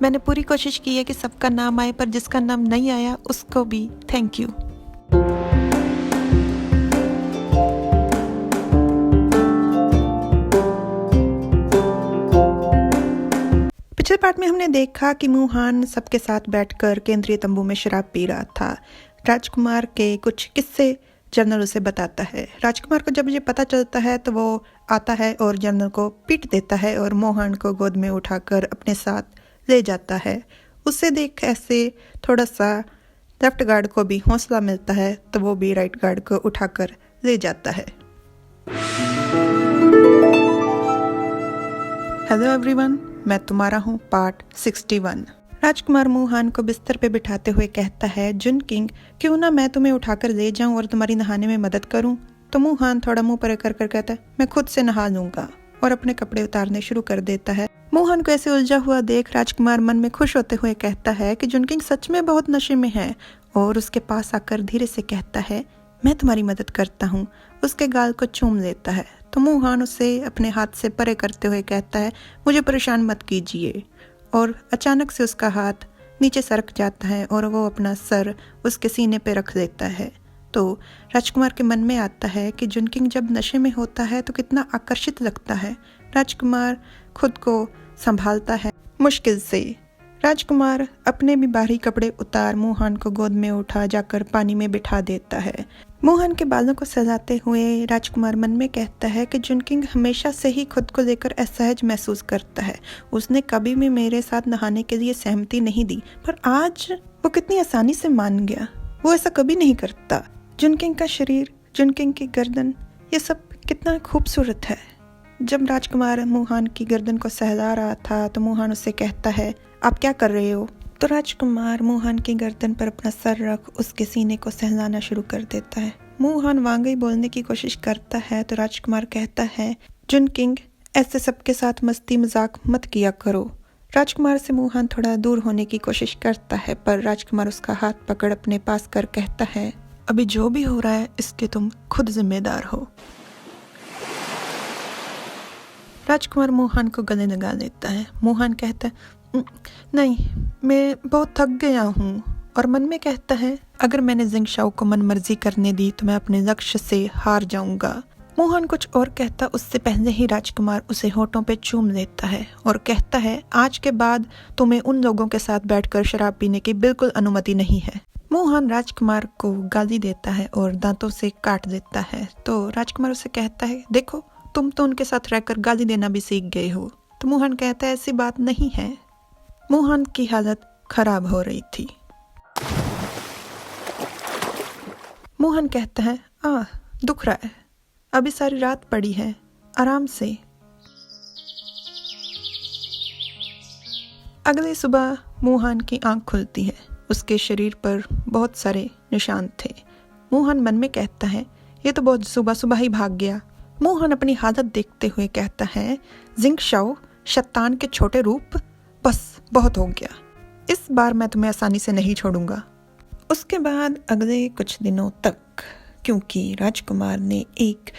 मैंने पूरी कोशिश की है कि सबका नाम आए, पर जिसका नाम नहीं आया उसको भी थैंक यू। पिछले पार्ट में हमने देखा कि मुहान सबके साथ बैठकर केंद्रीय तंबू में शराब पी रहा था। राजकुमार के कुछ किस्से जनरल उसे बताता है। राजकुमार को जब ये पता चलता है तो वो आता है और जनरल को पीट देता है और मोहन को गोद में उठाकर अपने साथ ले जाता है। उसे देख ऐसे थोड़ा सा लेफ्ट गार्ड को भी हौसला मिलता है, तो वो भी राइट गार्ड को उठाकर ले जाता है। हेलो एवरीवन, मैं तुम्हारा हूँ पार्ट 61। राजकुमार मुहान को बिस्तर पे बिठाते हुए कहता है, जुन किंग, क्यों ना मैं तुम्हें उठाकर ले जाऊं और तुम्हारी नहाने में मदद करूं। तो मुहान थोड़ा मुंह पर कर कहता है, मैं खुद से नहा लूंगा, और अपने कपड़े उतारने शुरू कर देता है। मोहन को ऐसे उलझा हुआ देख राजकुमार मन में खुश होते हुए कहता है कि जुन किंग सच में बहुत नशे में है, और उसके पास आकर धीरे से कहता है, मैं तुम्हारी मदद करता हूँ। उसके गाल को चूम लेता है तो मुहान उसे अपने हाथ से परे करते हुए कहता है, मुझे परेशान मत कीजिए। और अचानक से उसका हाथ नीचे सरक जाता है और वो अपना सर उसके सीने पे रख देता है। तो राजकुमार के मन में आता है कि जुन किंग जब नशे में होता है तो कितना आकर्षित लगता है। राजकुमार खुद को संभालता है मुश्किल से। राजकुमार अपने भी बाहरी कपड़े उतार मुहान को गोद में उठा जाकर पानी में बिठा देता है। मोहन के बालों को सजाते हुए राजकुमार मन में कहता है कि जुन किंग हमेशा से ही खुद को लेकर असहज महसूस करता है। उसने कभी भी मेरे साथ नहाने के लिए सहमति नहीं दी, पर आज वो कितनी आसानी से मान गया। वो ऐसा कभी नहीं करता। जुन किंग का शरीर, जुन किंग की गर्दन, ये सब कितना खूबसूरत है। जब राजकुमार मुहान की गर्दन को सहला रहा था तो मुहान उससे कहता है, आप क्या कर रहे हो। तो राजकुमार मुहान की गर्दन पर अपना सर रख उसके सीने को सहलाना शुरू कर देता है। मुहान वांगई बोलने की कोशिश करता है तो राजकुमार कहता है, जुन किंग, ऐसे सबके साथ मस्ती मजाक मत किया करो। राजकुमार से मुहान थोड़ा दूर होने की कोशिश करता है, पर राजकुमार उसका हाथ पकड़ अपने पास कर कहता है, अभी जो भी हो रहा है इसके तुम खुद जिम्मेदार हो। राजकुमार मुहान को गले लगा लेता है। मुहान कहता है, नहीं, मैं बहुत थक गया हूँ, और मन में कहता है, अगर मैंने जिंगशाओ को मनमर्जी करने दी तो मैं अपने लक्ष्य से हार जाऊंगा। मोहन कुछ और कहता उससे पहले ही राजकुमार उसे होठों पे चूम लेता है और कहता है, आज के बाद तुम्हें उन लोगों के साथ बैठकर शराब पीने की बिल्कुल अनुमति नहीं है। मोहन राजकुमार को गाली देता है और दांतों से काट देता है। तो राजकुमार उसे कहता है, देखो, तुम तो उनके साथ रहकर गाली देना भी सीख गए हो। तो मोहन कहता है, ऐसी बात नहीं है। मोहन की हालत खराब हो रही थी। मोहन कहता है, दुख रहा है, अभी सारी रात पड़ी है, आराम से। अगली सुबह मोहन की आंख खुलती है। उसके शरीर पर बहुत सारे निशान थे। मोहन मन में कहता है, ये तो बहुत सुबह सुबह ही भाग गया। मोहन अपनी हालत देखते हुए कहता है, जिंगशाओ, शैतान के छोटे रूप, बस बहुत हो गया। इस बार मैं तुम्हें आसानी से नहीं छोड़ूंगा। उसके बाद अगले कुछ दिनों तक, क्योंकि राजकुमार ने एक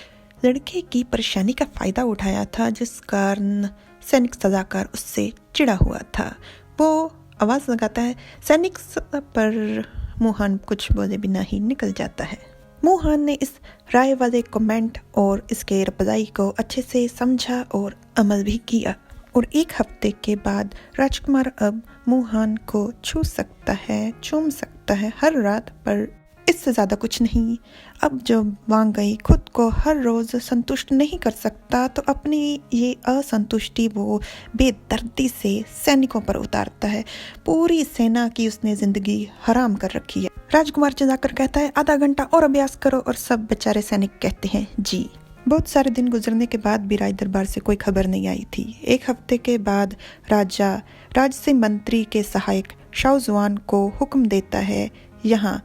लड़के की परेशानी का फायदा उठाया था, जिस कारण सैनिक सलाहकार उससे चिढ़ा हुआ था। वो आवाज लगाता है सैनिक, पर मोहन कुछ बोले बिना ही निकल जाता है। मोहन ने इस राय वाले कमेंट और इसके रिप्लाई को अच्छे से समझा और अमल भी किया, और एक हफ्ते के बाद राजकुमार अब मोहन को छू सकता है, चूम सकता है हर रात, पर इससे ज्यादा कुछ नहीं। अब जब वांगई खुद को हर रोज संतुष्ट नहीं कर सकता तो अपनी ये असंतुष्टि वो बेदर्दी से सैनिकों पर उतारता है। पूरी सेना की उसने जिंदगी हराम कर रखी है। राजकुमार चिल्लाकर कहता है, आधा घंटा और अभ्यास करो, और सब बेचारे सैनिक कहते हैं जी। बहुत सारे दिन गुजरने के बाद भी राज दरबार से कोई खबर नहीं आई थी। एक हफ्ते के बाद राजा राजसी मंत्री के सहायक शाओजुआन को हुक्म देता है यहाँ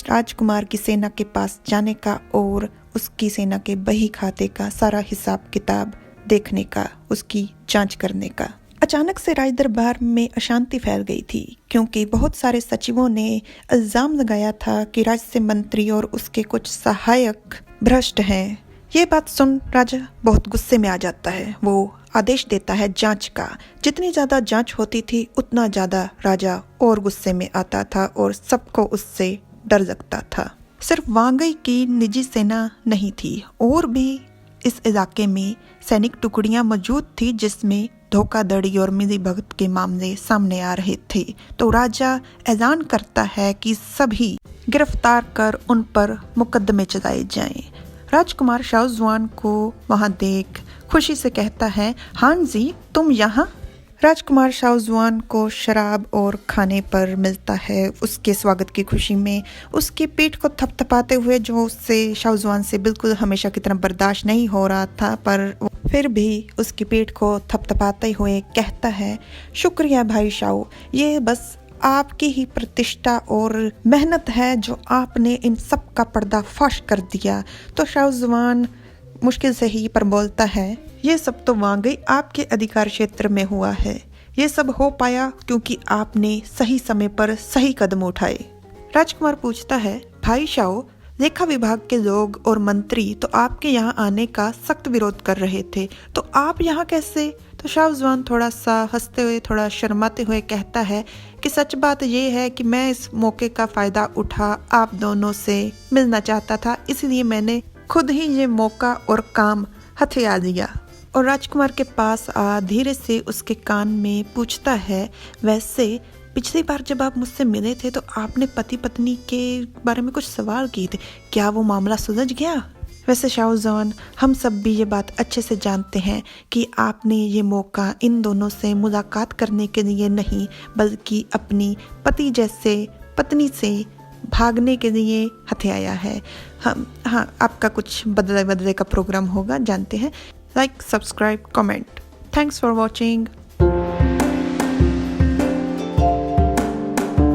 राजकुमार की सेना के पास जाने का और उसकी सेना के बही खाते का सारा हिसाब किताब देखने का, उसकी जांच करने का। अचानक से राज दरबार में अशांति फैल गई थी, क्योंकि बहुत सारे सचिवों ने इल्जाम लगाया था कि राजसी मंत्री और उसके कुछ सहायक भ्रष्ट हैं। ये बात सुन राजा बहुत गुस्से में आ जाता है। वो आदेश देता है जांच का। जितनी ज़्यादा जांच होती थी उतना ज़्यादा राजा और गुस्से में आता था और सबको उससे डर लगता था। सिर्फ वांगई की निजी सेना नहीं थी, और भी इस इलाके में सैनिक टुकड़ियां मौजूद थी जिसमें धोखाधड़ी और मिलीभगत के मामले सामने आ रहे थे। तो राजा ऐलान करता है कि सभी गिरफ्तार कर उन पर मुकदमे चलाए जाएं। राजकुमार शाहजवान को वहां देख खुशी से कहता है, हान जी तुम यहाँ। राजकुमार शाहजवान को शराब और खाने पर मिलता है उसके स्वागत की खुशी में। उसकी पीठ को थपथपाते हुए, जो उससे शाहजवान से बिल्कुल हमेशा की तरह बर्दाश्त नहीं हो रहा था, पर फिर भी उसकी पीठ को थपथपाते हुए कहता है, शुक्रिया भाई शाह, ये बस आपकी ही प्रतिष्ठा और मेहनत है जो आपने इन सब का पर्दाफाश कर दिया। तो शाहजवान मुश्किल से ही पर बोलता है, ये सब तो वांगई आपके अधिकार क्षेत्र में हुआ है। ये सब हो पाया क्योंकि आपने सही समय पर सही कदम उठाए। राजकुमार पूछता है, भाई शाह, लेखा विभाग के लोग और मंत्री तो आपके यहाँ आने का सख्त विरोध कर रहे थे, तो आप यहाँ कैसे? तो शाहजवान थोड़ा सा हंसते हुए, थोड़ा शर्माते हुए कहता है कि सच बात ये है कि मैं इस मौके का फायदा उठा आप दोनों से मिलना चाहता था, इसलिए मैंने खुद ही ये मौका और काम हथिया लिया। और राजकुमार के पास धीरे से उसके कान में पूछता है, वैसे पिछली बार जब आप मुझसे मिले थे तो आपने पति पत्नी के बारे में कुछ सवाल किए थे, क्या वो मामला सुलझ गया? वैसे शाहजवान, हम सब भी ये बात अच्छे से जानते हैं कि आपने ये मौका इन दोनों से मुलाकात करने के लिए नहीं, बल्कि अपनी पति जैसे पत्नी से भागने के लिए हथियाया है। हाँ, आपका कुछ बदले का प्रोग्राम होगा, जानते हैं। Like, subscribe, comment. Thanks for watching.